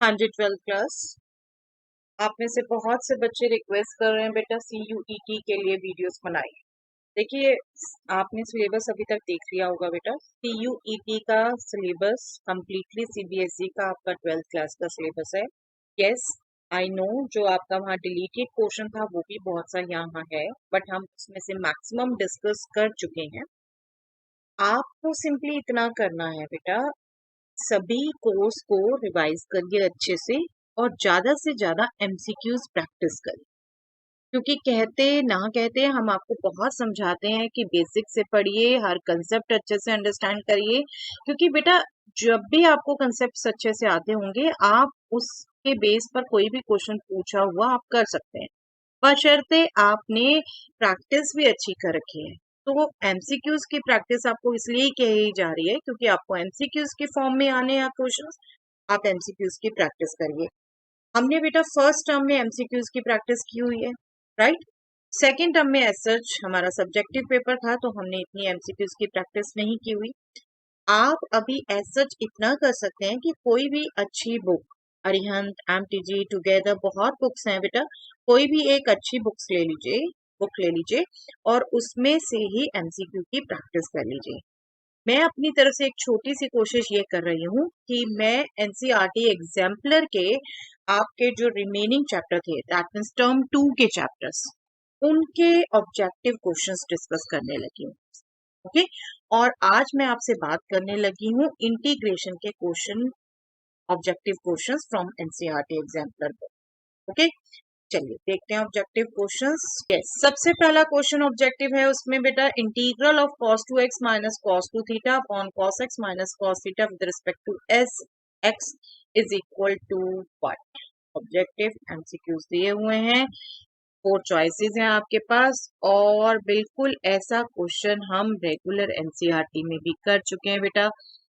हाँ जी, 12th class. आप में से बहुत से बच्चे रिक्वेस्ट कर रहे हैं बेटा CUET के लिए वीडियोस बनाइए। देखिए, आपने सिलेबस अभी तक देख लिया होगा बेटा। CUET का सिलेबस कंप्लीटली CBSE का आपका 12th क्लास का सिलेबस है। यस, आई नो, जो आपका वहाँ डिलीटेड पोर्शन था वो भी बहुत सा यहाँ है, बट हम उसमें से मैक्सिमम डिस्कस कर चुके हैं। आपको सिंपली इतना करना है बेटा, सभी कोर्स को रिवाइज करिए अच्छे से और ज्यादा से ज्यादा MCQs प्रैक्टिस करिए। क्योंकि कहते ना कहते हम आपको बहुत समझाते हैं कि बेसिक से पढ़िए, हर कंसेप्ट अच्छे से अंडरस्टैंड करिए। क्योंकि बेटा, जब भी आपको कंसेप्ट अच्छे से आते होंगे, आप उसके बेस पर कोई भी क्वेश्चन पूछा हुआ आप कर सकते हैं, बशर्ते आपने प्रैक्टिस भी अच्छी कर रखी है। तो MCQs की प्रैक्टिस आपको इसलिए कही जा रही है क्योंकि आपको MCQs के फॉर्म में आने हैं क्वेश्चंस, आप MCQs की प्रैक्टिस करिए। हमने बेटा फर्स्ट टर्म में MCQs की प्रैक्टिस की हुई है, राइट। सेकेंड टर्म में एज सच हमारा सब्जेक्टिव पेपर था, तो हमने इतनी MCQs की प्रैक्टिस नहीं की हुई। आप अभी एज सच इतना कर सकते हैं कि कोई भी अच्छी बुक, अरिहंत, MTG, टुगेदर, बहुत बुक्स हैं बेटा, कोई भी एक अच्छी बुक ले लीजिए और उसमें से ही MCQ की प्रैक्टिस कर लीजिए। मैं अपनी तरफ से एक छोटी सी कोशिश ये कर रही हूँ कि मैं NCERT एग्जाम्पलर के आपके जो रिमेनिंग चैप्टर थे, दैट मीन्स टर्म 2 के चैप्टर्स, उनके ऑब्जेक्टिव क्वेश्चंस डिस्कस करने लगी हूँ। ओके, और आज मैं आपसे बात करने लगी हूँ इंटीग्रेशन के question, objective questions from NCERT exemplar. Okay, चलिए देखते हैं ऑब्जेक्टिव क्वेश्चंस। यस, सबसे पहला क्वेश्चन ऑब्जेक्टिव है उसमें बेटा, integral of cos 2x minus cos 2 theta upon cos x minus cos theta with respect to s x is equal to what. Objective MCQs दिए हुए हैं, 4 चॉइसेस हैं आपके पास, और बिल्कुल ऐसा क्वेश्चन हम रेगुलर NCERT में भी कर चुके हैं बेटा।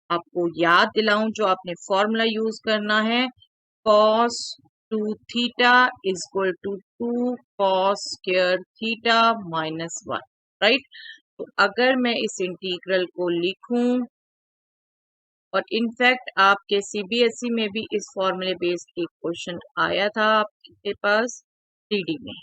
आपको याद दिलाऊं, जो आपने फॉर्मूला यूज करना है, cos 2 theta is equal to 2 cos square theta minus 1, right. तो अगर मैं इस इंटीग्रल को लिखूं, और इनफैक्ट आपके CBSE में भी इस फॉर्मूले बेस्ड एक क्वेश्चन आया था आपके पास 3D में।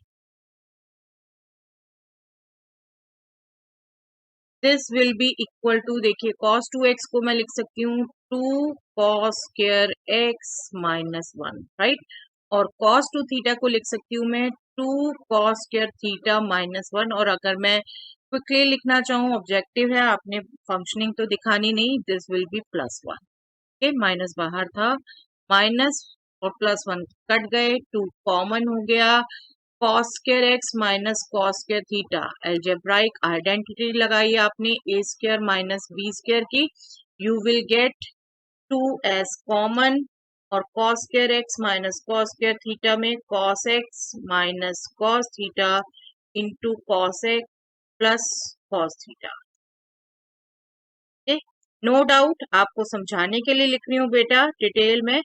This will be equal to, देखिए cos 2x को मैं लिख सकती हूँ 2 cos square x minus 1, right. और cos 2 थीटा को लिख सकती हूँ मैं 2 cos स्क्वायर थीटा माइनस 1। और अगर मैं क्विकली लिखना चाहूँ, ऑब्जेक्टिव है, आपने फंक्शनिंग तो दिखानी नहीं, this will B plus 1। Okay, minus बाहर था, माइनस और प्लस 1 कट गए, 2 कॉमन हो गया, cos square x minus cos square theta, algebraic identity लगाई आपने a square minus b square की, you will get 2s common, और cos square x minus cos square theta में cos x minus cos theta into cos x plus cos theta. No doubt आपको समझाने के लिए लिख रही हूँ बेटा डिटेल में,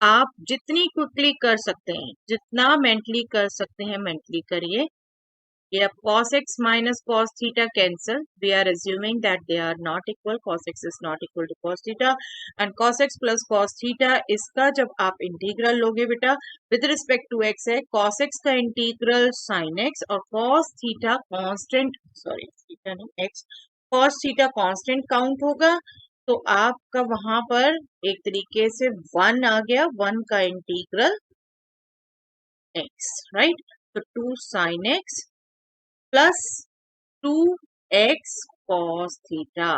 आप जितनी क्विकली कर सकते हैं, जितना मेंटली कर सकते हैं मेंटली करिए। ये अब cos x minus cos theta cancel. We are assuming that they are not equal. Cos x is not equal to cos theta. And cos x plus cos theta, इसका जब आप इंटीग्रल लोगे बेटा with respect to x है, cos x का integral sin x और cos theta constant, sorry theta नहीं x, cos theta constant count होगा। तो आपका वहां पर एक तरीके से 1 आ गया, 1 का इंटीग्रल x, राइट। तो 2 sin x plus 2x cos theta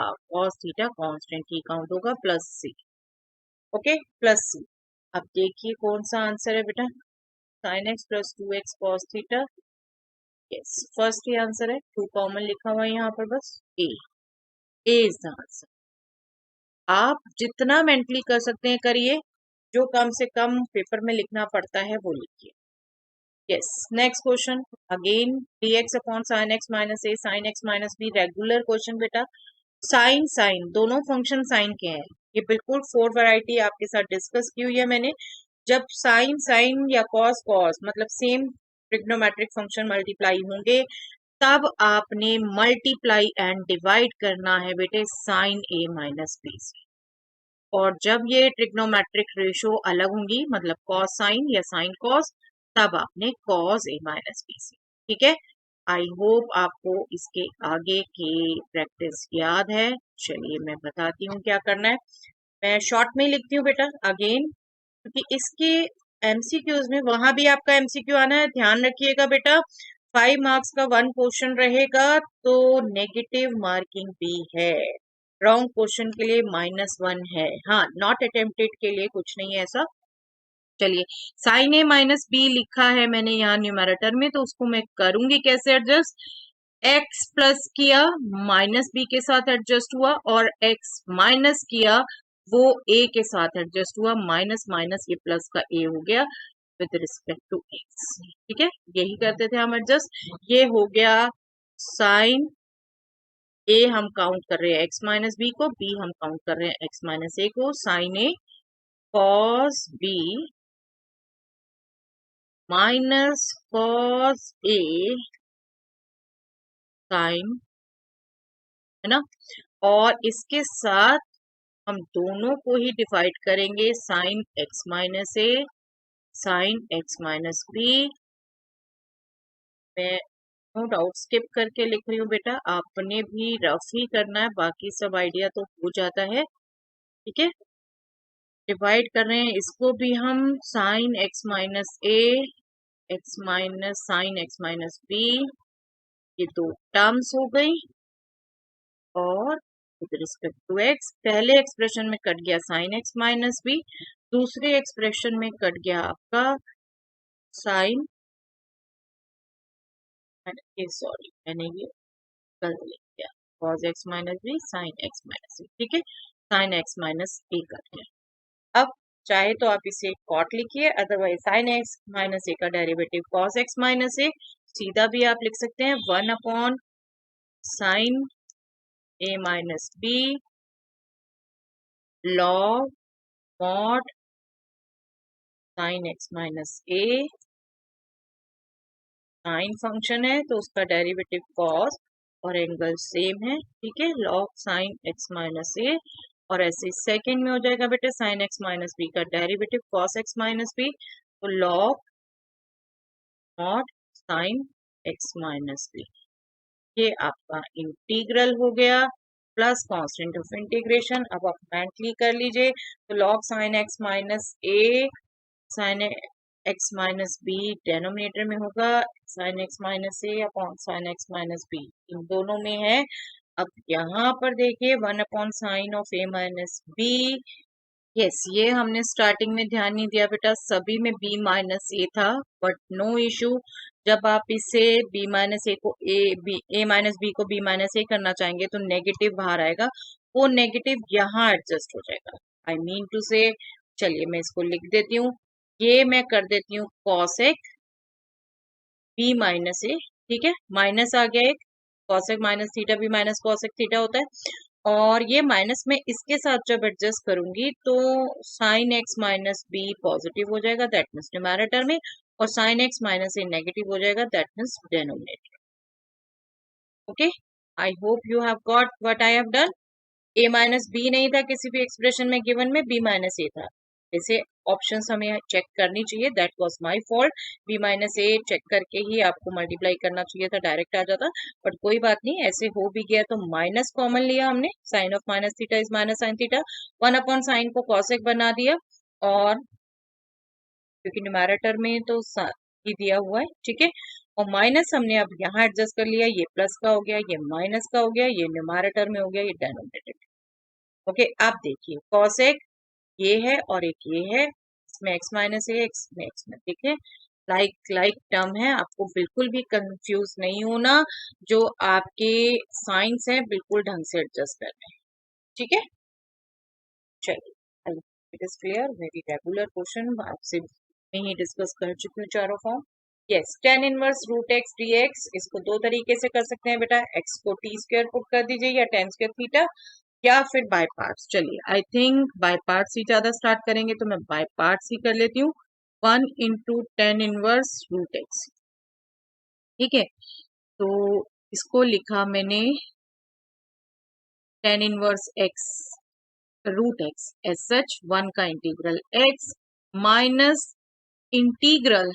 constant ही काउंट होगा, plus c। Okay, plus c। अब देखिए कौन सा आंसर है बेटा, sin x plus 2x cos theta. Yes, first ही आंसर है, 2 कॉमन लिखा हुआ है यहाँ पर, बस a इज द आंसर। आप जितना मेंटली कर सकते हैं करिए, जो कम से कम पेपर में लिखना पड़ता है वो लिखिए। Yes, next question again, dx upon sin x minus a sin x minus b, regular question बेटा। साइन दोनों फंक्शन साइन के हैं, ये बिल्कुल 4 वैरायटी आपके साथ डिस्कस की हुई है मैंने। जब साइन या कॉस मतलब सेम ट्रिग्नोमेट्रिक फंक्शन मल्टीप्लाई होंगे, तब आपने मल्टीप्लाई एंड डिवाइड करना है बेटे साइन a माइनस b से। और जब ये ट्रिग्नोमेट्रिक रेशो अलग होंगी, मतलब कॉस साइन या साइन कॉस, तब आपने cos A minus B C. ठीक है, आई होप आपको इसके आगे की प्रैक्टिस याद है। चलिए मैं बताती हूँ क्या करना है। मैं शॉर्ट में ही लिखती हूँ बेटा अगेन, क्योंकि इसके एमसीक्यूज में वहां भी आपका एमसीक्यू आना है, ध्यान रखिएगा बेटा। 5 मार्क्स का 1 क्वेश्चन रहेगा तो नेगेटिव मार्किंग भी है। रॉन्ग क्वेश्चन के लिए -1 है, हाँ, नॉट अटेम्प्टेड के लिए कुछ नहीं है ऐसा। चलिए, साइन ए माइनस बी लिखा है मैंने यहाँ न्यूमरेटर में, तो उसको मैं करूंगी कैसे एडजस्ट। एक्स प्लस किया, माइनस बी के साथ एडजस्ट हुआ, और एक्स माइनस किया वो ए के साथ एडजस्ट हुआ, माइनस माइनस ये प्लस का ए हो गया विद रिस्पेक्ट टू एक्स। ठीक है, यही करते थे हम एडजस्ट। ये हो गया साइन ए, हम काउंट कर रहे हैं एक्स माइनस बी को, बी हम काउंट कर रहे हैं एक्स माइनस ए को। Sign A cos B minus cos A sign, है ना, और इसके साथ हम दोनों को ही डिवाइड करेंगे, sign x minus a sine x minus B. मैं नो डाउट स्किप करके लिख रही हूँ बेटा, आपने भी रफ ही करना है, बाकी सब आइडिया तो हो जाता है। ठीक है, डिवाइड कर रहे हैं इसको भी हम, sine x minus a x minus sine x minus b, ये दो टर्म्स हो गई। और विद रिस्पेक्ट टू एक्स, पहले एक्सप्रेशन में कट गया साइन एक्स माइनस बी, दूसरे एक्सप्रेशन में कट गया आपका साइन, सॉरी मैंने ये गलत लिख दिया, cos x minus b sine x minus b. ठीक है, sine x minus a cut गया। अब चाहे तो आप इसे कॉट लिखिए, otherwise sign x minus a का derivative cos x minus a, सीधा भी आप लिख सकते हैं 1 sine a minus b log mod sine x minus a. Sine function है तो उसका डेरिवेटिव कॉस और एंगल सेम है। ठीक है, log sine x minus a, और ऐसे सेकंड में हो जाएगा बेटे साइन एक्स माइनस बी का derivative cos x minus b, तो log mod sine x minus b. ये आपका इंटीग्रल हो गया प्लस कांस्टेंट ऑफ इंटीग्रेशन। अब आप मेंटली कर लीजिए, तो log sine x minus a sine x minus b denominator में होगा, sine x minus a upon sine x minus b इन दोनों में है। अब यहाँ पर देखिए 1 upon sine of a minus b, yes, ये हमने स्टार्टिंग में ध्यान नहीं दिया बेटा, सभी में b माइनस ए था, बट नो इशू। जब आप इसे b माइनस ए को ए माइनस बी को b माइनस ए करना चाहेंगे तो नेगेटिव बाहर आएगा, वो नेगेटिव यहाँ एडजस्ट हो जाएगा, आई मीन टू से। चलिए मैं इसको लिख देती हूँ, ये मैं कर देती हूँ कॉसेक b माइनस ए। ठीक है, माइनस आ गया एक, cosec minus theta b minus cosec theta होता है, और ये माइनस में इसके साथ जब एडजस्ट करूंगी तो sine x minus b positive हो जाएगा, दैट मीन्स न्यूमैरेटर में, और sine x minus a negative हो जाएगा, that means denominator. Okay, I hope you have got what I have done. A minus b नहीं था किसी भी एक्सप्रेशन में गिवन में, बी माइनस ए था। ऐसे ऑप्शंस हमें चेक करनी चाहिए, that was my fault. B minus a check करके ही आपको मल्टीप्लाई करना चाहिए था, डायरेक्ट आ जाता, बट कोई बात नहीं, ऐसे हो भी गया तो माइनस कॉमन लिया हमने, sine of minus theta is minus sine theta, 1 upon sine को कॉसेक बना दिया, और क्योंकि न्यूमैरेटर में तो ही दिया हुआ है। ठीक है, और माइनस हमने अब यहाँ एडजस्ट कर लिया, ये प्लस का हो गया, ये माइनस का हो गया, ये न्यूमैरेटर में हो गया, ये डेनोमिनेटर। ओके, आप देखिए कॉसेक ये है और एक ये है, इसमें x माइनस है, एक्स में x में, ठीक है, लाइक लाइक टर्म है, आपको बिल्कुल भी कंफ्यूज नहीं होना, जो आपके साइंस है बिल्कुल ढंग से एडजस्ट करने हैं। ठीक है, चलिए it is clear, very regular question, आपसे मैं ही डिस्कस कर चुकी हूँ चारों form. Yes, tan inverse root x d x, इसको दो तरीके से कर सकते हैं बेटा, एक्स को टी स्क्वायर पुट कर दीजिए या टेन स्क्वायर थीटा, या फिर बाय पार्ट्स। चलिए आई थिंक बाय पार्ट्स ही ज्यादा स्टार्ट करेंगे, तो मैं बाय पार्ट्स ही कर लेती हूँ, 1 into tan inverse root x. ठीक है, तो इसको लिखा मैंने tan inverse x root x as such 1 का integral x minus integral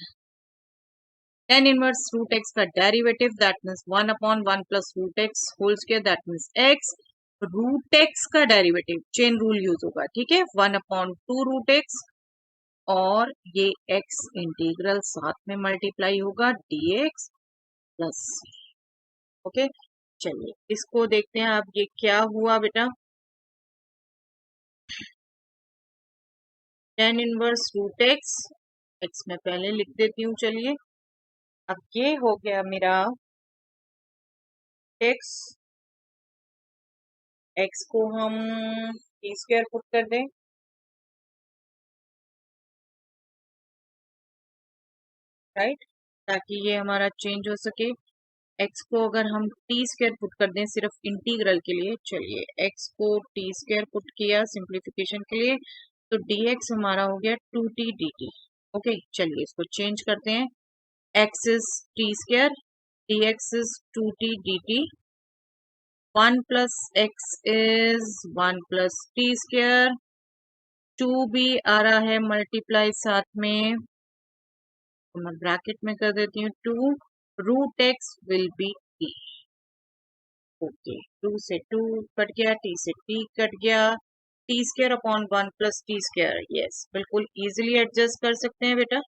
tan inverse root x का derivative that means 1 upon 1 plus root x whole square that means x root x का derivative chain rule use होगा, ठीक है, 1 upon 2 root x और ये x integral साथ में multiply होगा dx प्लस c। ओके, चलिए इसको देखते हैं। अब ये क्या हुआ बेटा, tan इनवर्स रूट एक्स में पहले लिख देती हूँ। चलिए अब ये हो गया मेरा एक्स को हम टी स्क्वायर पुट कर दें, राइट, ताकि ये हमारा चेंज हो सके। एक्स को अगर हम टी स्क्वायर पुट कर दें सिर्फ इंटीग्रल के लिए, चलिए एक्स को टी स्क्वायर पुट किया सिंप्लीफिकेशन के लिए, तो डी एक्स हमारा हो गया 2t dt। ओके, चलिए इसको चेंज करते हैं। X is T square, D x is 2t dt, 1 plus x is 1 plus t square, 2 भी आ रहा है मल्टीप्लाई साथ में, तो मैं ब्रैकेट में कर देती हूँ 2 root x will be t. Okay, 2 से 2 कट गया, टी से टी कट गया, t square upon 1 plus t square. Yes, बिल्कुल इजीली एडजस्ट कर सकते हैं बेटा।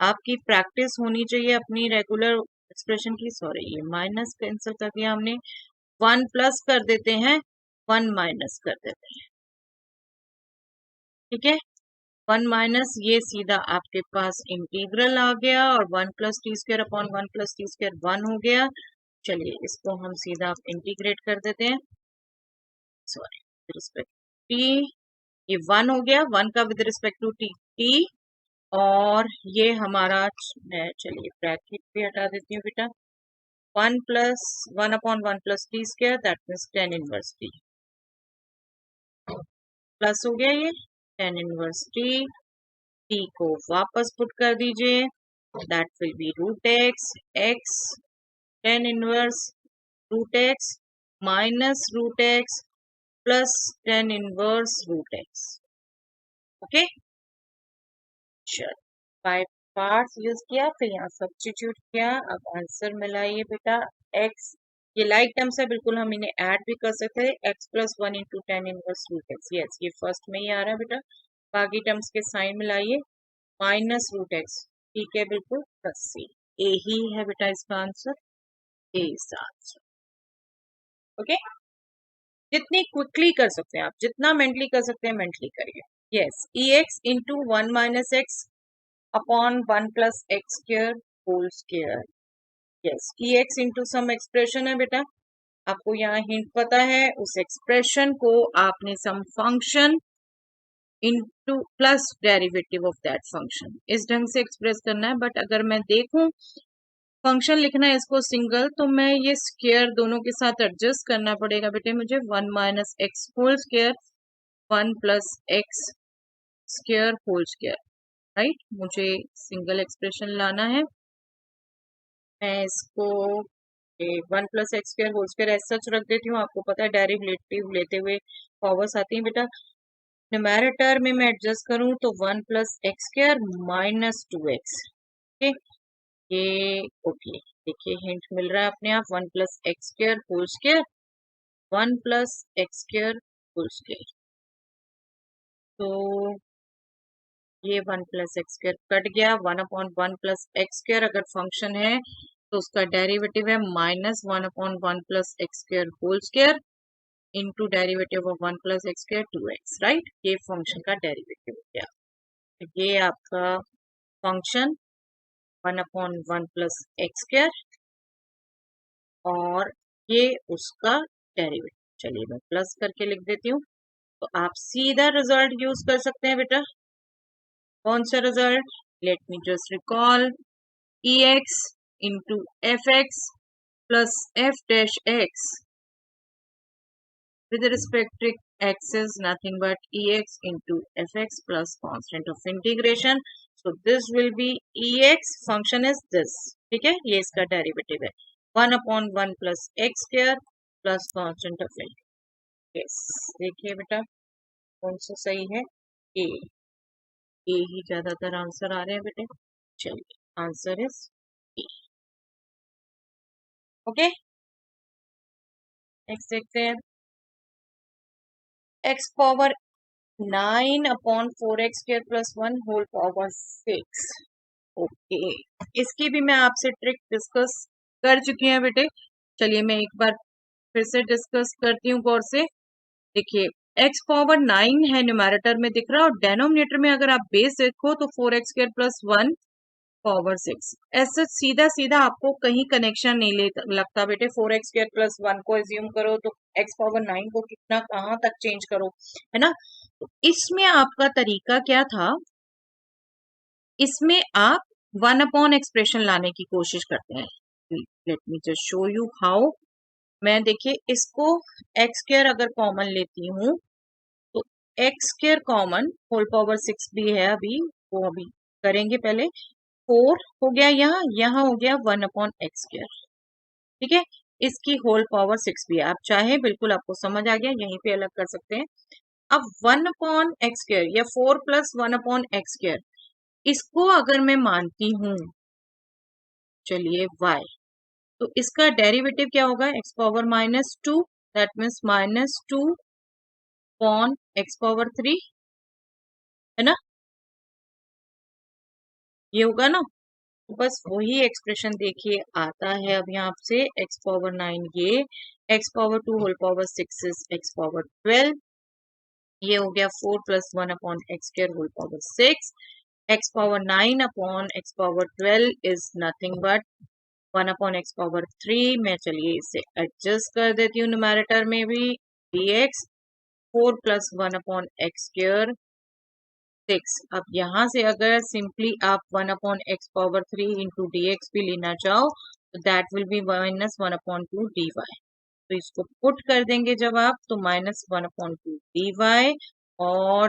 आपकी प्रैक्टिस होनी चाहिए अपनी रेगुलर एक्सप्रेशन की। सॉरी, ये माइनस कैंसिल कर दिया हमने, 1 प्लस कर देते हैं, 1 माइनस कर देते हैं, ठीक है। 1 माइनस ये सीधा आपके पास इंटीग्रल आ गया और 1 plus t square upon 1 plus t square 1 हो गया। चलिए इसको हम सीधा इंटीग्रेट कर देते हैं। सॉरी, विद रिस्पेक्ट टी, ये 1 हो गया, 1 का with respect to t t, और ये हमारा, मैं चलिए ब्रैकेट भी हटा देती हूँ बेटा, 1 plus 1 upon 1 plus t square that means tan inverse T, plus हो गया ये tan इनवर्स टी। टी को वापस पुट कर दीजिए, that will be root x, x tan inverse root x minus root x plus tan inverse root x. Okay, चलो by parts use किया, फिर यहाँ सब्स्टिट्यूट किया, अब आंसर मिला ये बेटा x, ये लाइक टर्म्स है, बिल्कुल हम इन्हें ऐड भी कर सकते हैं, x plus 1 into tan inverse root x. Yes, ये फर्स्ट में ही आ रहा है बेटा, बाकी टर्म्स के साइन मिलाइए, माइनस रूट एक्स, ठीक है, बिल्कुल प्लस सी। ए ही है बेटा इसका answer, A is answer. Okay, जितनी क्विकली कर सकते हैं आप, जितना मेंटली कर सकते हैं मेंटली करिए। Yes, e x into 1 minus x upon 1 plus x square whole square. Yes, e x into some expression है बेटा, आपको यहाँ हिंट पता है, उस एक्सप्रेशन को आपने some function into plus derivative of that function इस ढंग से एक्सप्रेस करना है। बट अगर मैं देखूं फंक्शन लिखना है इसको सिंगल, तो मैं ये स्क्वायर दोनों के साथ एडजस्ट करना पड़ेगा बेटे मुझे, 1 minus x whole square 1 plus x square whole square, right, मुझे सिंगल एक्सप्रेशन लाना है। मैं इसको 1 plus x square whole square ऐसा सच रख देती हूँ, आपको पता है डेरिवेटिव लेते हुए पावर्स आती हैं बेटा। न्यूमैरेटर में मैं एडजस्ट करूं तो 1 plus x square minus 2x, ठीक, ये ओके, देखिए हिंट मिल रहा है अपने आप, 1 plus x square whole square 1 plus x square whole square, तो ये 1 प्लस एक्स स्क्वायर कट गया, 1 अपॉन 1 प्लस एक्स स्क्वायर अगर फंक्शन है तो उसका डेरिवेटिव है minus 1 upon 1 plus x square whole square into derivative of 1 plus x square 2x, right, ये function का डेरिवेटिव हो गया। तो ये आपका function 1 upon 1 plus x square और ये उसका डेरिवेटिव। चलिए मैं प्लस करके लिख देती हूँ, तो आप सीधा रिजल्ट यूज कर सकते हैं बेटा। कौन सा result, late me just recall, E x into f x plus F dash x with respect to x is nothing but ex into fx plus constant of integration. So this will be ex, function is this, ठीक है, ये इसका derivative है 1 upon 1 plus x square plus constant of integration. Yes, देखिए बेटा कौन सा सही है? ए। ए ही ज्यादातर आंसर आ रहे हैं बेटे। चलिए answer is a. Okay, next देखते हैं। X power 9/4x² + 1 whole power 6। Okay, इसकी भी मैं आपसे ट्रिक डिस्कस कर चुकी है बेटे। चलिए मैं एक बार फिर से डिस्कस करती हूँ गौर से। देखिए x पावर 9 है न्यूमैरेटर में दिख रहा है, और डेनोमिनेटर में अगर आप बेस देखो तो 4x² + 1 पावर 6। ऐसे सीधा सीधा आपको कहीं कनेक्शन नहीं लगता बेटे। 4x² + 1 को एज्यूम करो तो x पावर 9 को कितना कहाँ तक चेंज करो, है ना। तो इसमें आपका तरीका क्या था, इसमें आप 1 अपॉन एक्सप्रेशन लाने की कोशिश करते हैं। Late me just show you how. मैं देखिए इसको x² अगर कॉमन लेती हूँ तो x² कॉमन, होल पावर 6 भी है अभी, वो अभी करेंगे पहले। 4 हो गया, यहाँ हो गया 1/x²। ठीक है, इसकी होल पावर 6 भी है। आप चाहे बिल्कुल आपको समझ आ गया, यहीं पे अलग कर सकते हैं। अब 1/x² या 4 + 1/x², इसको अगर मैं मानती हूं, चलिए y, तो इसका डेरिवेटिव क्या होगा? x power -2, that means -2 upon x power 3, है ना, ये होगा ना। बस वही एक्सप्रेशन देखिए आता है अब यहाँ से। x पावर 9 ये, x power 2 whole power 6 is x power 12, ये हो गया 4 + 1/x² whole power 6। x power 9 upon x power 12 is nothing but 1/x power 3। मैं चलिए इसे एडजस्ट कर देती हूँ न्यूमैरेटर में भी। dx 4 + 1/x², 6। अब यहाँ से अगर सिंपली आप 1/x पावर 3 इंटू dx भी लेना चाहो तो दैट विल बी -1/2 dy। तो इसको पुट कर देंगे जब आप, तो -1/2 dy, और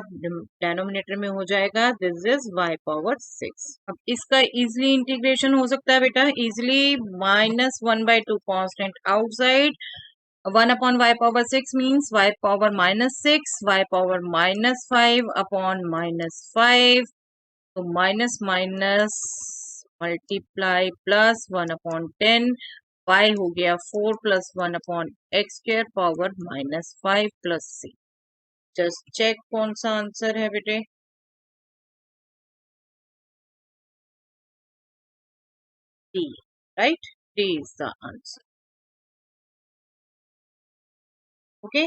डेनोमिनेटर में हो जाएगा दिस इज y पावर 6। अब इसका इजिली इंटीग्रेशन हो सकता है बेटा, easily. -1/2 constant outside, 1/y power 6 means y power -6, y power -5 upon -5, तो minus minus multiply plus 1/10, y हो गया 4 + 1/x² पावर -5 + 6। जस्ट चेक कौन सा आंसर है बेटे? D, right? D is the answer. Okay,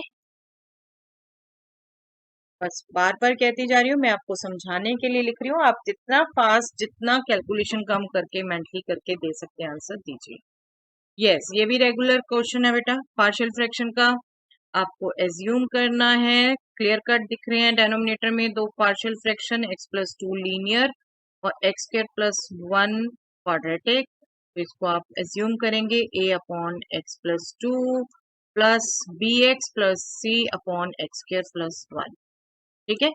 बस बार बार कहती जा रही हूँ, मैं आपको समझाने के लिए लिख रही हूँ। आप जितना फास्ट, जितना कैलकुलेशन कम करके मेंटली करके दे सकते हैं आंसर दीजिए। यस, ये भी रेगुलर क्वेश्चन है बेटा पार्शियल फ्रैक्शन का। आपको एज्यूम करना है, क्लियर कट दिख रहे हैं डेनोमिनेटर में दो पार्शियल फ्रैक्शन, x+2 लीनियर और x² + 1 क्वाड्रेटिक। तो इसको आप एज्यूम करेंगे a/x+2 plus bx + c upon x² + 1। ठीक है,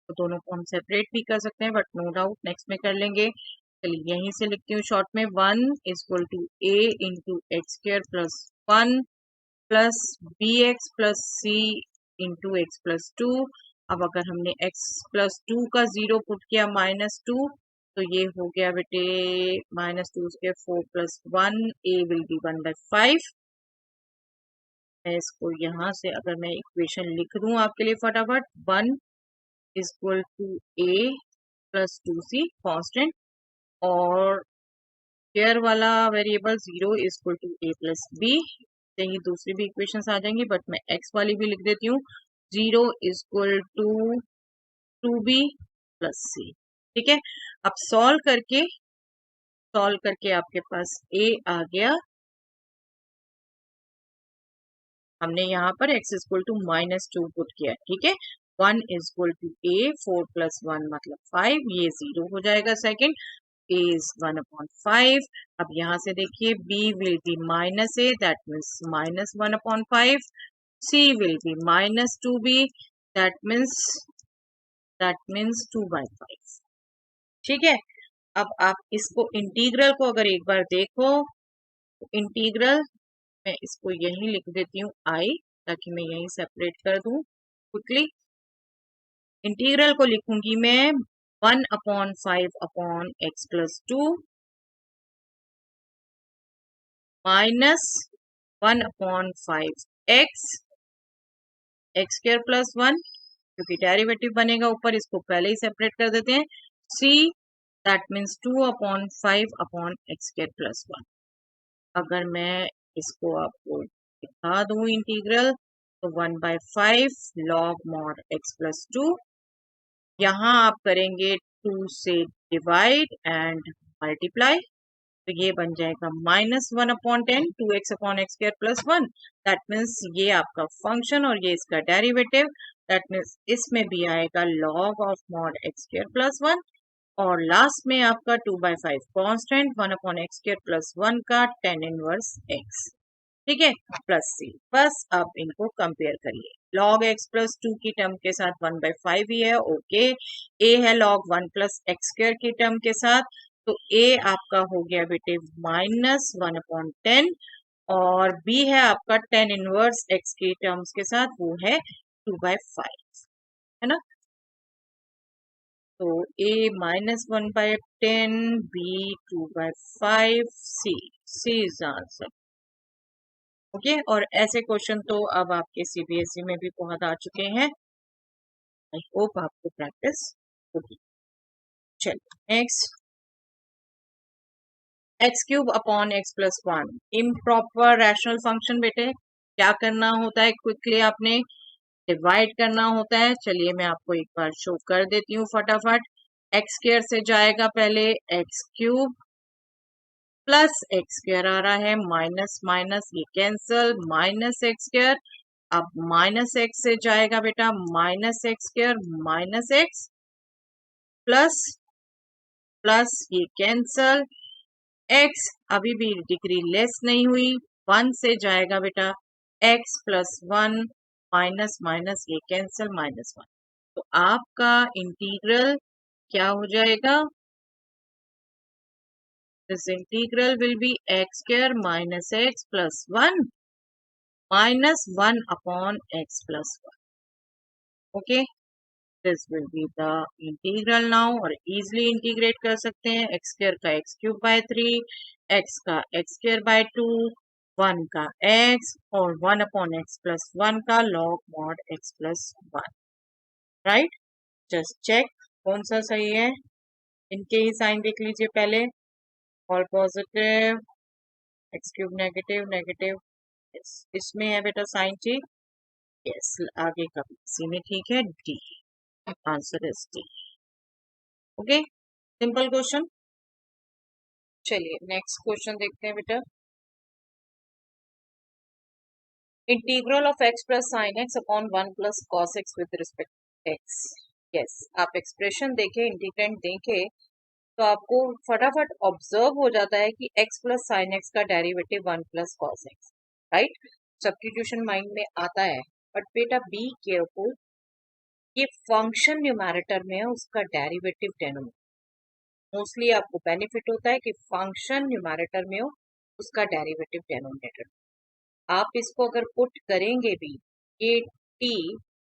तो दोनों को हम सेपरेट भी कर सकते हैं, बट नो डाउट नेक्स्ट में कर लेंगे। चलिए यहीं से लिखती हूँ शॉर्ट में, 1 = a into x² + 1 plus bx + c into x+2। अब अगर हमने x+2 का 0 पुट किया -2, तो ये हो गया बेटे -2 4 + 1, a विल बी 1/5। मैं इसको यहाँ से अगर मैं इक्वेशन लिख दूं आपके लिए फटाफट, 1 = a + 2c कांस्टेंट, और पेयर वाला वेरिएबल 0 = a + b। ही दूसरी भी इक्वेशंस आ जाएंगी, बट मैं x वाली भी लिख देती हूँ, 0 = 2b + c। ठीक है, अब सॉल्व करके आपके पास a आ गया। हमने यहाँ पर x = -2 पुट किया। ठीक है, 1 = a, 4 + 1 मतलब 5, ये 0 हो जाएगा सेकंड। a is 1/5। अब यहाँ से देखिए b will be -a, that means -1/5, c will be -2b, that means 2/5। ठीक है, अब आप इसको इंटीग्रल को अगर एक बार देखो, तो इंटीग्रल मैं इसको यहीं लिख देती हूँ i, ताकि मैं यहीं सेपरेट कर दूं क्विकली। इंटीग्रल को लिखूंगी मैं 1/5/x+2 माइनस 1/5x x²+1, क्योंकि डेरिवेटिव बनेगा ऊपर, इसको पहले ही सेपरेट कर देते हैं। c that means 2/5/x²+1। अगर मैं इसको आपको दिखा दूं इंटीग्रल, तो 1/5 log mod x+2, यहाँ आप करेंगे 2 से डिवाइड एंड मल्टीप्लाई, तो ये बन जाएगा -1/10 2x/x²+1। दैट मीन्स ये आपका फंक्शन और ये इसका डेरिवेटिव, दैट मीन्स इसमें भी आएगा log ऑफ मॉड x²+1, और लास्ट में आपका 2/5 कांस्टेंट 1/x²+1 का tan इनवर्स x, ठीक है, प्लस सी। बस अब इनको कंपेयर करिए। log x+2 की टर्म के साथ 1/5 ही है, ओके। a है log 1+x² की टर्म के साथ, तो a आपका हो गया बेटे -1/10, और b है आपका tan इनवर्स x की टर्म्स के साथ, वो है 2/5, है ना। तो a -1/10, b 2/5, c is answer, okay. और ऐसे क्वेश्चन तो अब आपके सीबीएसई में भी बहुत आ चुके हैं। आई होप आपको प्रैक्टिस होगी। चलिए next, x³/x+1 improper rational function. बेटे क्या करना होता है, क्विकली आपने डिवाइड करना होता है। चलिए मैं आपको एक बार शो कर देती हूँ फटाफट। x² से जाएगा पहले x³ प्लस x² आ रहा है, माइनस माइनस ये कैंसल, -x²। अब -x से जाएगा बेटा -x² -x प्लस प्लस ये कैंसल, x अभी भी डिग्री लेस नहीं हुई, 1 से जाएगा बेटा x+1 माइनस माइनस ये कैंसल -1। तो आपका इंटीग्रल क्या हो जाएगा, this integral will be x² -x plus 1 minus 1/x+1, okay. This will be the integral now, और इजिली इंटीग्रेट कर सकते हैं। x² का x³/3, x का x²/2, 1 का x और 1/x+1 का log mod x+1, right. Just check कौन सा सही है, इनके ही साइन देख लीजिए पहले। All positive, x³ negative negative, इसमें है बेटा साइन ठीक, यस। आगे का सी में ठीक है, D answer is D, okay. Simple question. चलिए नेक्स्ट क्वेश्चन देखते हैं बेटा। Integral of x plus sine x upon 1 plus cos x with respect x. Yes, आप एक्सप्रेशन देखें, इंटीग्रेंट देखें, तो आपको फटाफट ऑब्जर्व हो जाता है कि x प्लस साइन एक्स का derivative 1 plus cos x, right. Substitution mind में आता है, बट बेटा बी केयरफुल, ये फंक्शन न्यूमैरेटर में है, उसका डेरिवेटिव डेनोमिनेटर। मोस्टली आपको बेनिफिट होता है कि फंक्शन न्यूमैरेटर में हो, उसका डेरिवेटिव डेनोमिनेटर। आप इसको अगर पुट करेंगे भी, ये t,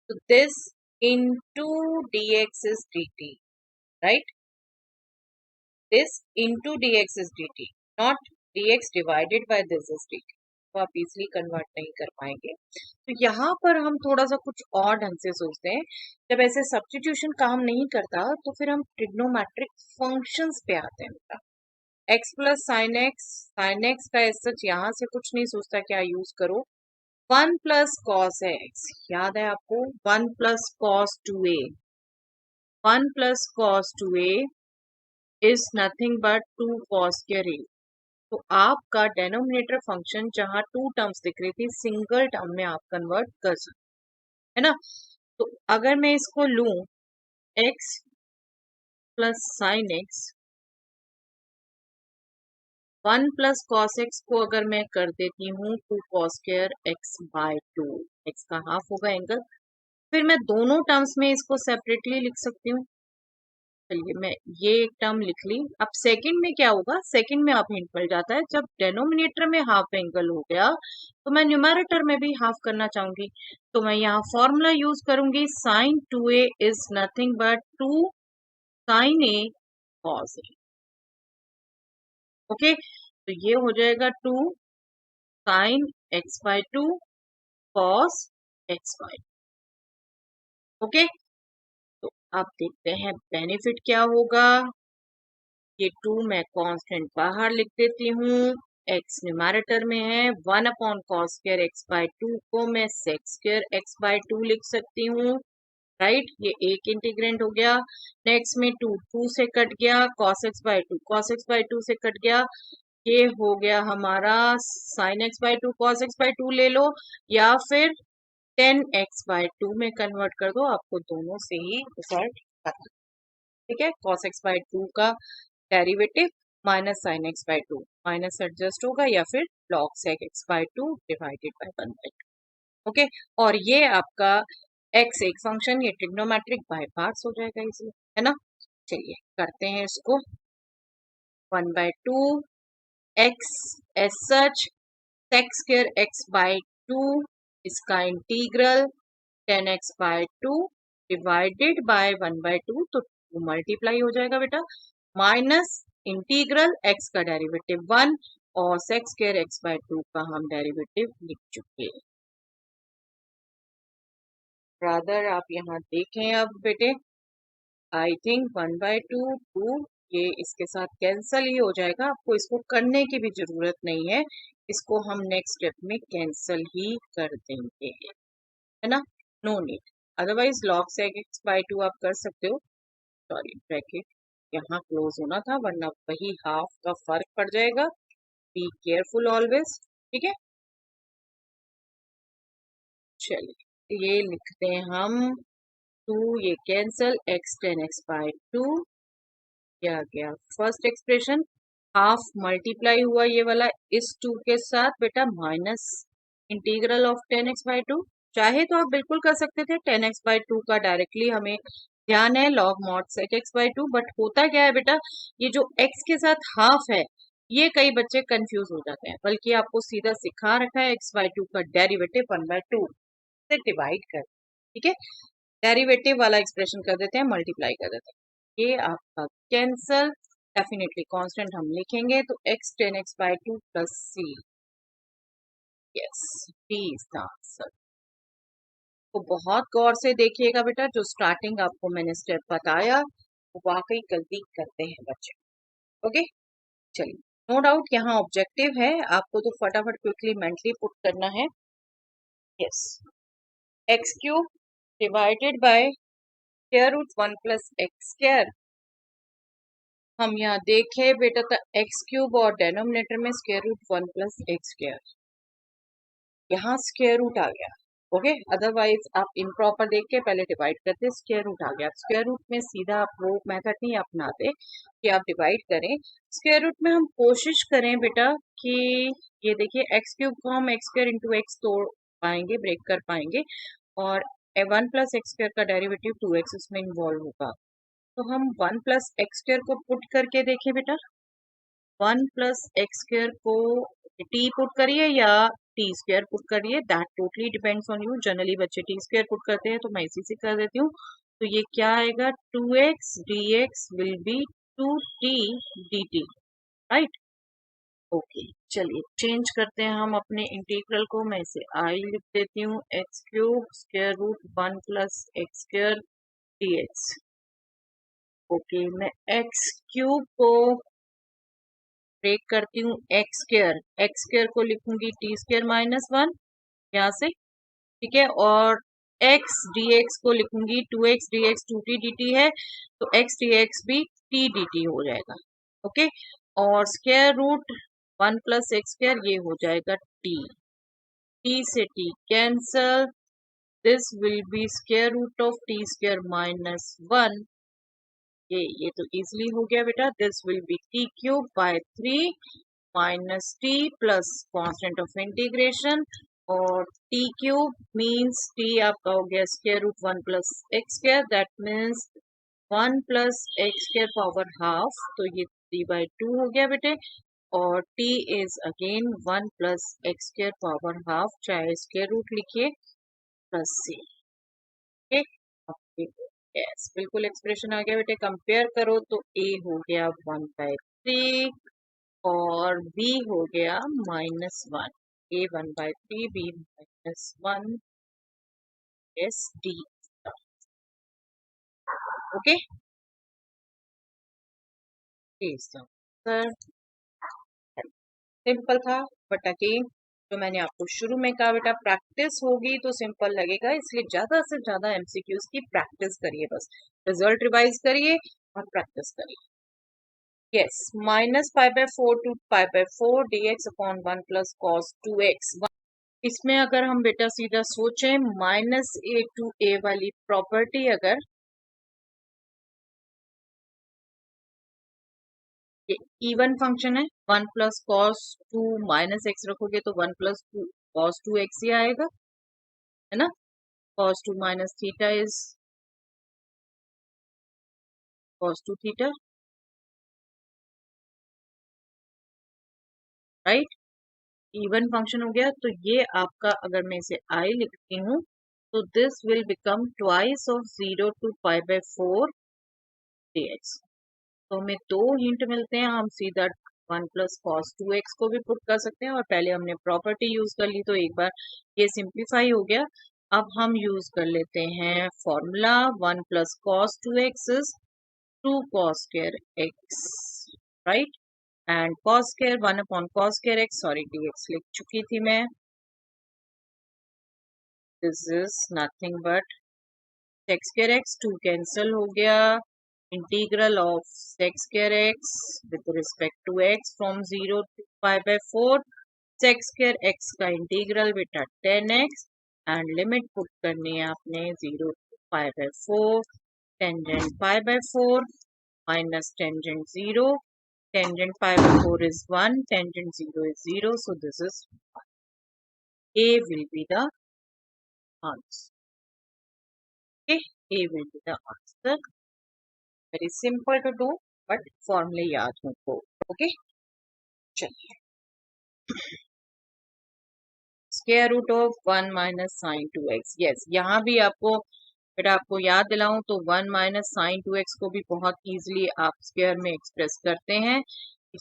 तो this into dx is dt, right. This into dx is dt, not dx divided by this is dt, तो आप इजिली कन्वर्ट नहीं कर पाएंगे। तो यहाँ पर हम थोड़ा सा कुछ और ढंग से सोचते हैं। जब ऐसे सब्स्टिट्यूशन काम नहीं करता, तो फिर हम ट्रिग्नोमेट्रिक फंक्शंस पे आते हैं बेटा। x प्लस साइन एक्स का सच यहाँ से कुछ नहीं सोचता, क्या यूज करो, 1 प्लस कॉस एक्स, याद है आपको 1 plus cos 2a, 1 plus cos 2a is nothing but 2 cos square a। तो आपका डेनोमिनेटर फंक्शन जहां 2 टर्म्स दिख रही थी, सिंगल टर्म में आप कन्वर्ट कर सकते, है ना। तो अगर मैं इसको लूं x plus sine x, 1 plus cos x को अगर मैं कर देती हूँ 2 कॉस स्क्वायर x/2, x का हाफ होगा एंगल, फिर मैं दोनों टर्म्स में इसको सेपरेटली लिख सकती हूँ, चलिए मैं ये एक टर्म लिख ली। अब सेकंड में क्या होगा, सेकंड में आप हिंट मिल जाता है, जब डेनोमिनेटर में हाफ एंगल हो गया तो मैं न्यूमैरेटर में भी हाफ करना चाहूंगी, तो मैं यहाँ फॉर्मूला यूज करूंगी, sine 2a is nothing but 2 sine a cos a। Okay, तो ये हो जाएगा 2 sine x by 2 cos x by. Okay, तो अब देखते हैं बेनिफिट क्या होगा। ये 2 मैं कांस्टेंट बाहर लिख देती हूँ, x न्यूमैरेटर में है, 1/cos स्क्वायर x बाय 2 को मैं sec स्क्वायर x बाय 2 लिख सकती हूँ। राइट, ये एक इंटीग्रेंट हो गया। नेक्स्ट में 2 2 से कट गया, cos x by 2 cos x by 2 से कट गया, ये हो गया हमारा sin x by 2 cos x by 2 ले लो, या फिर 10x बाय 2 में कन्वर्ट कर दो, आपको दोनों से ही रिजल्ट पता। ठीक है, cos x बाय 2 का derivative minus sine x by 2 minus adjust होगा, या फिर log sec x by 2 divided by 1 by 2। Okay, और ये आपका x एक फंक्शन, ये ट्रिग्नोमेट्रिक बाय पार्ट्स हो जाएगा इसलिए, है ना। चलिए करते हैं इसको, 1 by 2 x as such sec square x by 2, इसका integral 10x by 2 divided by 1 by 2, तो 2 मल्टीप्लाई हो जाएगा बेटा, माइनस इंटीग्रल x का डेरिवेटिव 1 और sec स्क्वायर x बाय 2 का हम डेरिवेटिव लिख चुके हैं। रादर आप यहाँ देखें अब बेटे, आई थिंक 1 बाय 2 2, ये इसके साथ कैंसल ही हो जाएगा, आपको इसको करने की भी जरूरत नहीं है, इसको हम नेक्स्ट स्टेप में कैंसल ही कर देंगे, है ना, no need. Otherwise log sec x by 2 आप कर सकते हो, सॉरी ब्रैकेट यहाँ क्लोज होना था, वरना वही हाफ का फर्क पड़ जाएगा। बी केयरफुल ऑलवेज, ठीक है। चलिए ये लिखते हैं हम 2, ये कैंसल, x 10x बाय 2, क्या गया फर्स्ट एक्सप्रेशन, हाफ मल्टीप्लाई हुआ ये वाला इस 2 के साथ बेटा, minus integral of 10x by 2। चाहे तो आप बिल्कुल कर सकते थे 10x बाय 2 का डायरेक्टली, हमें ध्यान है log mod sec x by 2, but होता क्या है बेटा, ये जो x के साथ हाफ है, ये कई बच्चे कंफ्यूज हो जाते हैं, बल्कि आपको सीधा सिखा रखा है x बाय 2 का डेरिवेटिव 1 बाय 2 से डिवाइड कर, ठीक है, डेरिवेटिव वाला एक्सप्रेशन कर देते हैं, मल्टीप्लाई कर देते हैं, ये आपका कैंसल, डेफिनेटली कांस्टेंट हम लिखेंगे, तो x 10x by 2 plus c, yes b is the answer. तो बहुत गौर से देखिएगा बेटा, जो स्टार्टिंग आपको मैंने स्टेप बताया वो वाकई गलती करते हैं बच्चे। ओके, चलिए नो डाउट यहाँ ऑब्जेक्टिव है, आपको तो फटाफट क्विकली मेंटली पुट करना है। Yes, x cube divided by square root 1 plus x square, हम यहाँ देखें बेटा तो एक्स क्यूब और डेनोमिनेटर में square root 1 plus x square, यहाँ स्क्वायर रूट आ गया। ओके, अदरवाइज आप इम्प्रॉपर देख के पहले डिवाइड करते, स्क्वायर रूट आ गया, स्क्वायर रूट में सीधा आप वो मेथड नहीं अपनाते कि आप डिवाइड करें, स्क्वायर रूट में हम कोशिश करें बेटा कि ये देखिए एक्स क्यूब को हम एक्स स्क्वायर इंटू एक्स तोड़ पाएंगे, ब्रेक कर पाएंगे, और 1 प्लस एक्स स्क्वायर का डेरिवेटिव 2x उसमें इन्वॉल्व होगा, तो हम 1 प्लस एक्स स्क्वायर को पुट करके देखें बेटा, 1 प्लस एक्स स्क्वायर को टी पुट करिए या टी स्क्वायर पुट करिए, that totally depends on you, generally बच्चे टी स्क्वायर पुट करते हैं, तो मैं इसी से कर देती हूँ, तो ये क्या आएगा 2x dx will be 2t dt, right. Okay, चलिए चेंज करते हैं हम अपने इंटीग्रल को, मैं इसे आई लिख देती हूँ, x cube square root 1 plus x square dx। Okay, मैं एक्स क्यूब को ब्रेक करती हूँ एक्स स्क्वायर को लिखूंगी टी स्क्वायर माइनस 1 यहाँ से, ठीक है, और x dx को लिखूंगी 2x dx 2t dt है, तो x dx भी t dt हो जाएगा। ओके, और square root 1 plus x square ये हो जाएगा t से t cancel, this will be square root of t square minus 1, ये तो इजीली हो गया बेटा, this will be t cube by 3 minus t plus constant of integration, और टी क्यूब मीन्स टी आपका हो गया square root 1 plus x square, that means 1 plus x square power half, तो ये 3/2 हो गया बेटे। और t is again 1 plus x square power half, चाहे स्क्र रूट लिखिए, प्लस c। यस, बिल्कुल एक्सप्रेशन आ गया बेटे। कंपेयर करो तो a हो गया 1/3 और b हो गया -1। a 1/3, b -1, S D. Okay, sir simple था, बट अगेन जो मैंने आपको शुरू में कहा बेटा, प्रैक्टिस होगी तो सिंपल लगेगा, इसलिए ज्यादा से ज्यादा एमसीक्यूज की प्रैक्टिस करिए, बस रिजल्ट रिवाइज करिए और प्रैक्टिस करिए। Yes, -π/4 to π/4 dx upon 1 plus cos 2x। इसमें अगर हम बेटा सीधा सोचें, -a to a वाली प्रॉपर्टी, अगर ये इवन फंक्शन है, 1 प्लस कॉस 2 माइनस एक्स रखोगे तो 1 प्लस कॉस 2x ही आएगा, है ना। Cos 2 minus theta is cos 2 theta, right. Even function हो गया, तो ये आपका, अगर मैं इसे आई लिखती हूँ, तो this will become twice of 0 to π/4 dx। तो हमें दो हिंट मिलते हैं, हम सीधा 1 प्लस कॉस 2x को भी पुट कर सकते हैं, और पहले हमने प्रॉपर्टी यूज कर ली तो एक बार ये सिंप्लीफाई हो गया। अब हम यूज कर लेते हैं formula, 1 plus cos 2x is 2 cos square x, right. And cos square 1 upon cos square x, sorry dx लिख चुकी थी मैं, this is nothing but sec square x, 2 cancel हो गया, integral of sec square x with respect to x from 0 to π/4, sec square x का integral बेटा 10x, and limit put करनी है आपने 0 to π/4, tangent π/4 minus tangent 0, tangent π/4 is 1, tangent 0 is 0, so this is A will be the answer. Okay, A will be the answer. Very simple to do, but formula याद हो। Okay, चलिए, square root of 1 minus sine 2x। Yes, यहाँ भी आपको बेटा, आपको याद दिलाऊं तो 1 माइनस साइन 2x को भी बहुत इजीली आप स्क्वायर में एक्सप्रेस करते हैं।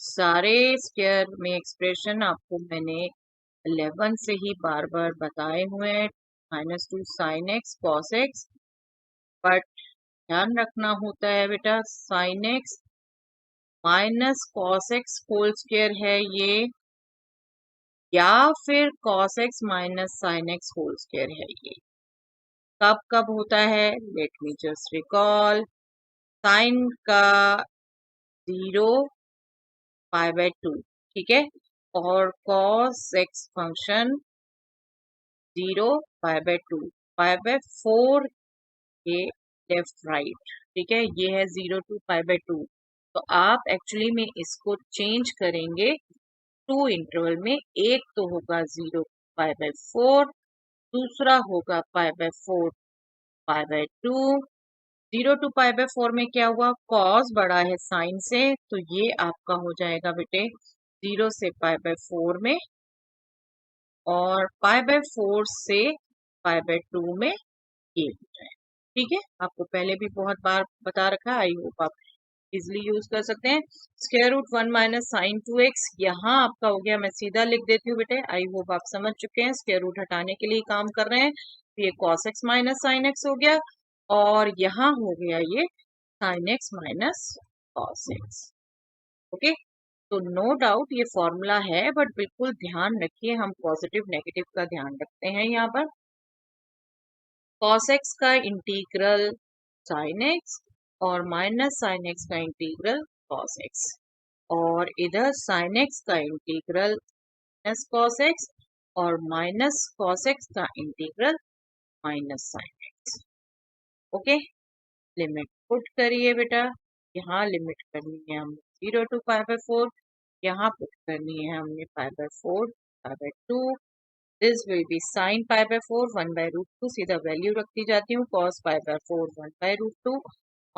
सारे स्क्वायर में एक्सप्रेशन आपको मैंने 11 से ही बार बार बताए हुए हैं, -2 sine x cos x, but ध्यान रखना होता है बेटा, sine x minus cos x whole square है ये, या फिर cos x minus sine x whole square है ये। कब कब होता है, let me just recall, sine का 0 π/2, ठीक है, और कॉस एक्स फंक्शन 0 π/2, π/4 ये लेफ्ट राइट, ठीक है, ये है 0 to π/2। तो आप एक्चुअली में इसको चेंज करेंगे टू इंटरवल में, एक तो होगा 0 π/4, दूसरा होगा π/4 π/2। 0 to π/4 में क्या हुआ, कॉस बड़ा है साइन से, तो ये आपका हो जाएगा बेटे 0 से π/4 में, और π/4 से π/2 में ये हो जाए, ठीक है। आपको पहले भी बहुत बार बता रखा है, आई होप आप इजिली यूज कर सकते हैं। Square root 1 minus sine 2x यहाँ आपका हो गया, मैं सीधा लिख देती हूँ बेटे, आई होप आप समझ चुके हैं, स्क्वायर रूट हटाने के लिए काम कर रहे हैं, तो ये cos x minus sine x हो गया, और यहाँ हो गया ये sign x minus cos x. Okay, तो नो डाउट ये फॉर्मूला है, बट बिल्कुल ध्यान रखिए, हम पॉजिटिव नेगेटिव का ध्यान रखते हैं यहाँ पर। cos x का इंटीग्रल sin x, और माइनस साइन एक्स का इंटीग्रल cos x, और इधर sin x का इंटीग्रल माइनस cos x, और माइनस cos x का integral minus sin x। Okay, limit put करिए बेटा, यहाँ लिमिट करनी है हमने 0 to π/4, यहाँ पुट करनी है हमने π/4 π/2, दिस विल बी साइन π/4 1/√2, सीधा वैल्यू रखती जाती हूँ, cos π/4 1/√2,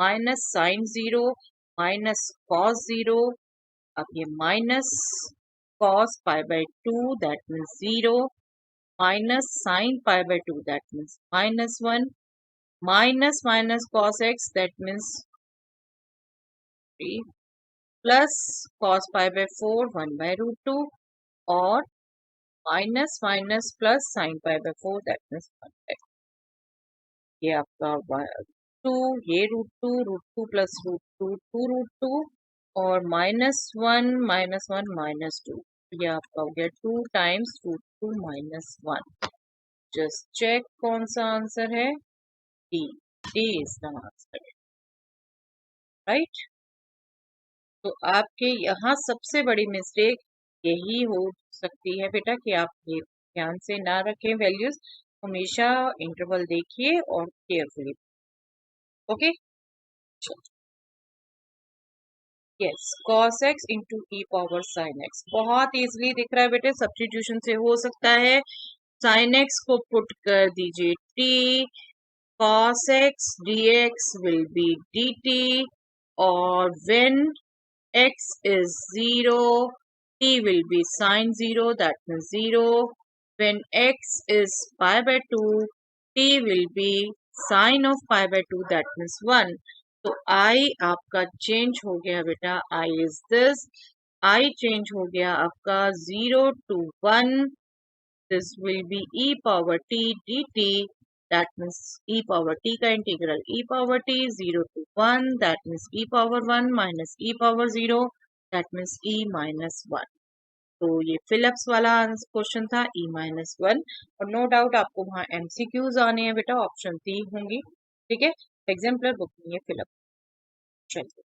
minus sine 0 minus cos 0, अब ये minus cos pi by 2 that means 0, minus sine pi by 2 that means minus 1, minus minus cos x that means 3, plus cos pi by 4 1 by root 2, और minus minus plus sine pi by 4 that means 1 by, ये आपका 2, ये root two plus root two root two, और -1 -1 -2, ये आपका हो गया 2 times root two minus 1। Just check कौन सा आंसर है, d, d is the answer, right. तो आपके यहाँ सबसे बड़ी मिस्टेक यही हो सकती है बेटा कि आप ये ध्यान से ना रखें वैल्यूज, हमेशा इंटरवल देखिए और carefully, okay. Yes, cos x into e power sine x बहुत इजीली दिख रहा है बेटे, सब्स्टिट्यूशन से हो सकता है। साइन x को पुट कर दीजिए t, cos x dx will be dt, और when x is 0, t will be sin 0 that means 0, when x is pi by 2, t will be sin of pi by 2 that means 1। तो I आपका change हो गया बेटा, I is this, I change हो गया आपका 0 to 1, this will be e power t dt, that means e power t का integral e power t 0 to 1, that means e power 1 minus e power 0, that means e minus 1। तो ये Philips वाला question था e minus 1, और no doubt आपको वहाँ MCQs आने हैं बेटा, ऑप्शन 3 होंगी, ठीक है। एग्जाम्पलर बुक में ये फिलअप, चलिए।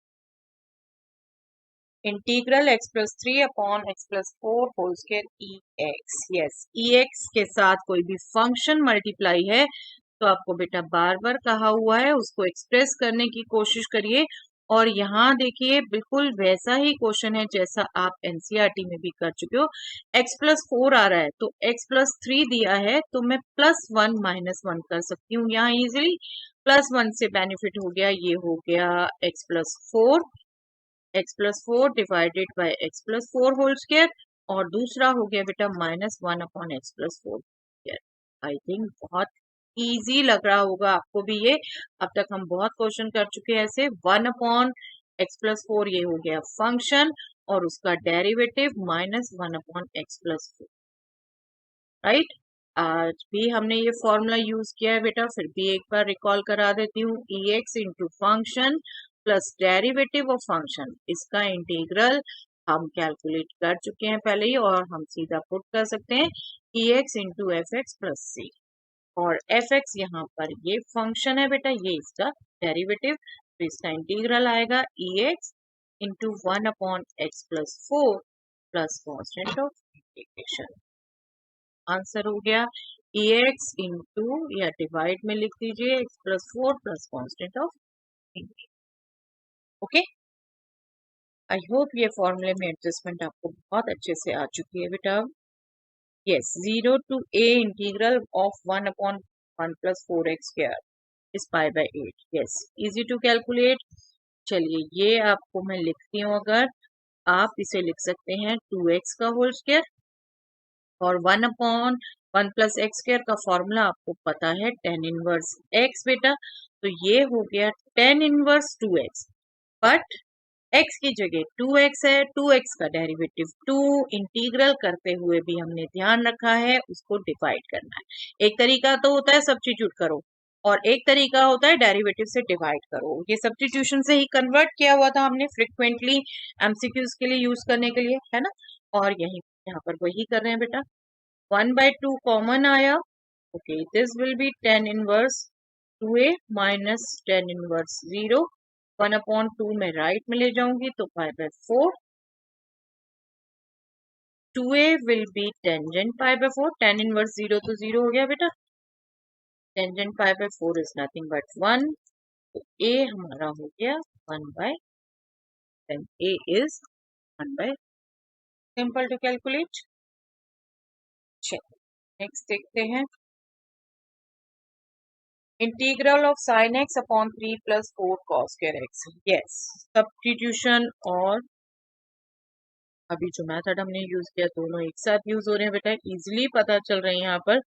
Integral x plus 3 upon x plus 4 whole square e x, yes e x के साथ कोई भी फंक्शन मल्टीप्लाई है तो आपको बेटा बार बार कहा हुआ है उसको एक्सप्रेस करने की कोशिश करिए। और यहाँ देखिए बिल्कुल वैसा ही क्वेश्चन है जैसा आप एनसीईआरटी में भी कर चुके हो। x प्लस 4 आ रहा है तो x प्लस 3 दिया है तो मैं प्लस 1 माइनस 1 कर सकती हूँ यहाँ इजिली। प्लस 1 से बेनिफिट हो गया, ये हो गया x plus 4, x plus 4 divided by x plus 4 whole square, और दूसरा हो गया बेटा -1 upon x plus 4 square. I think बहुत इजी लग रहा होगा आपको भी ये, अब तक हम बहुत क्वेश्चन कर चुके हैं ऐसे। 1 अपॉन x प्लस 4 ये हो गया फंक्शन, और उसका derivative -1 upon x plus 4, right. आज भी हमने ये फॉर्मूला यूज किया है बेटा, फिर भी एक बार रिकॉल करा देती हूँ। E x into function plus derivative of function, इसका इंटीग्रल हम कैलकुलेट कर चुके हैं पहले ही, और हम सीधा पुट कर सकते हैं e x into f x plus c, और एफ एक्स यहाँ पर ये फंक्शन है बेटा, ये इसका डेरिवेटिव, तो इसका इंटीग्रल आएगा e x into 1 upon x plus 4 plus constant of integration. Answer हो गया ई एक्स इंटू, या डिवाइड में लिख दीजिए x plus 4 plus constant of integration, okay. I hope ये फॉर्मूले में एडजस्टमेंट आपको बहुत अच्छे से आ चुकी है बेटा। Yes, 0 to a integral of 1 upon 1 plus 4x square is pi by 8, yes easy to calculate. चलिए ये आपको मैं लिखती हूँ, अगर आप इसे लिख सकते हैं 2x का होल स्क्वायर, और 1 अपॉन 1 प्लस एक्स स्क्वायर का फॉर्मूला आपको पता है tan इनवर्स x बेटा, तो ये हो गया tan inverse 2x, but x की जगह 2x है, 2x का डेरिवेटिव 2, इंटीग्रल करते हुए भी हमने ध्यान रखा है उसको डिवाइड करना है। एक तरीका तो होता है सब्स्टिट्यूट करो, और एक तरीका होता है डेरिवेटिव से डिवाइड करो। ये सब्स्टिट्यूशन से ही कन्वर्ट किया हुआ था हमने फ्रिक्वेंटली एमसीक्यूज के लिए यूज करने के लिए, है ना। और यही यहाँ पर वही कर रहे हैं बेटा। 1/2 कॉमन आया, okay this will be tan inverse 2a minus tan inverse 0, 1 upon 2 में राइट में ले जाऊंगी तो pi by 4, 2a will be tangent pi by 4, tan inverse 0 तो 0 हो गया बेटा, tangent pi by 4 is nothing but 1, तो a हमारा हो गया 1/10, a is 1/, simple to calculate. चलिए नेक्स्ट देखते हैं। Integral of sine x upon 3 plus 4 cos square x. Yes, substitution और अभी जो मेथड हमने यूज किया दोनों एक साथ यूज हो रहे हैं बेटा, इजिली पता चल रहे हैं यहाँ पर।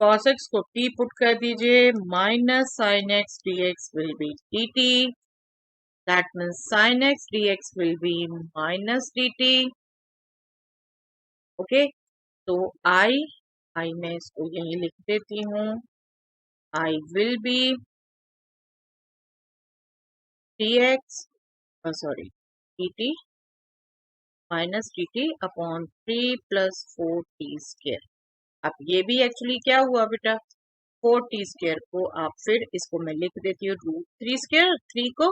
cos x को t पुट कर दीजिए, minus sine x d x will B D T, that means sine x d x will B minus D T. Okay, तो आई मैं इसको यही लिख देती हूँ, I will be D x sorry D T minus D T upon 3 plus 4 T square. अब ये भी एक्चुअली क्या हुआ बेटा, 4 टी स्क्वायर को आप फिर इसको मैं लिख देती हूँ रूट 3 स्क्वायर 3 को,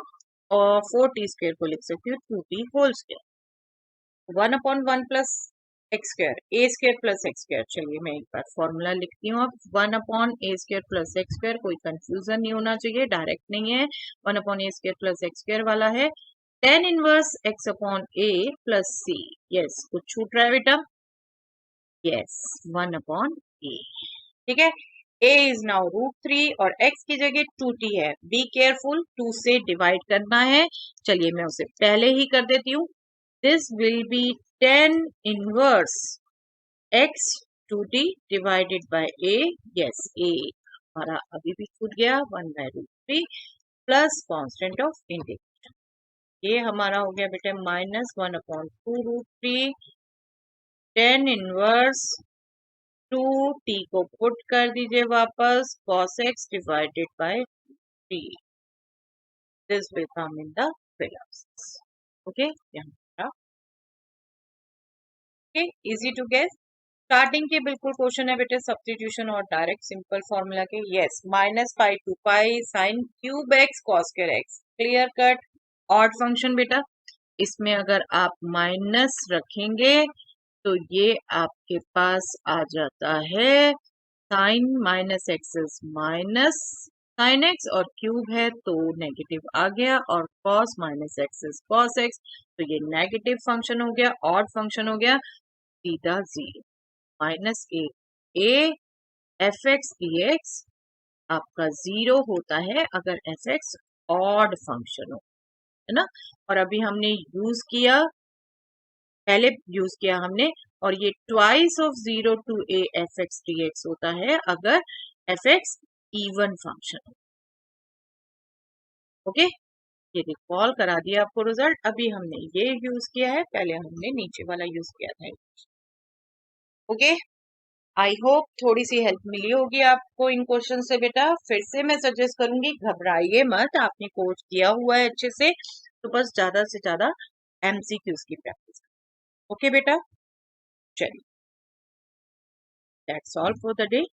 और 4 टी स्क्वायर को लिख सकती हूँ 2 t whole square. 1 upon 1 plus x square, a square plus x square. चलिए मैं एक बार फॉर्मूला लिखती हूँ। अब 1 upon a square plus x square, कोई कंफ्यूजन नहीं होना चाहिए, डायरेक्ट नहीं है। 1 upon a square plus x square वाला है। tan inverse x upon a plus c. Yes, कुछ छूट रहा है बेटा? Yes, 1 upon a. ठीक है, a इज नाउ रूट 3 और x की जगह 2t है। बी केयरफुल, 2 से डिवाइड करना है। चलिए मैं उसे पहले ही कर देती हूँ। This will be tan inverse x 2t divided by a। Yes, a हमारा अभी भी छूट गया, 1 by root 3 plus constant of integration. ये हमारा हो गया बेटा minus 1 upon 2 root 3 tan inverse 2t को पुट कर दीजिए वापस, cos x divided by 3। This will come in the fillers. Okay, यहाँ okay, easy to guess. Starting के बिल्कुल क्वेश्चन है बेटे, सब्स्टिट्यूशन और डायरेक्ट सिंपल फॉर्मूला के। Yes, minus pi to pi sine cube x cos square x, clear cut odd function बेटा। इसमें अगर आप माइनस रखेंगे तो ये आपके पास आ जाता है sine minus x is minus sine x, और क्यूब है तो नेगेटिव आ गया, और cos minus x is cos x, तो ये नेगेटिव फंक्शन हो गया, ऑड फंक्शन हो गया, सीधा जीरो। माइनस ए एफ एक्स डी एक्स आपका जीरो होता है अगर एफ एक्स ऑड फंक्शन हो, है ना। और अभी हमने यूज किया, पहले यूज किया हमने, और ये twice of 0 to a f x d x होता है अगर एफ एक्स इवन फंक्शन हो। ओके, ये रिकॉल करा दिया आपको रिजल्ट। अभी हमने ये यूज किया है, पहले हमने नीचे वाला यूज किया था। ओके, आई होप थोड़ी सी हेल्प मिली होगी आपको इन क्वेश्चन से बेटा। फिर से मैं सजेस्ट करूंगी, घबराइए मत, आपने कोर्स किया हुआ है अच्छे से, तो बस ज्यादा से ज्यादा एमसीक्यूज की प्रैक्टिस। ओके बेटा, चलिए, that's all for the day.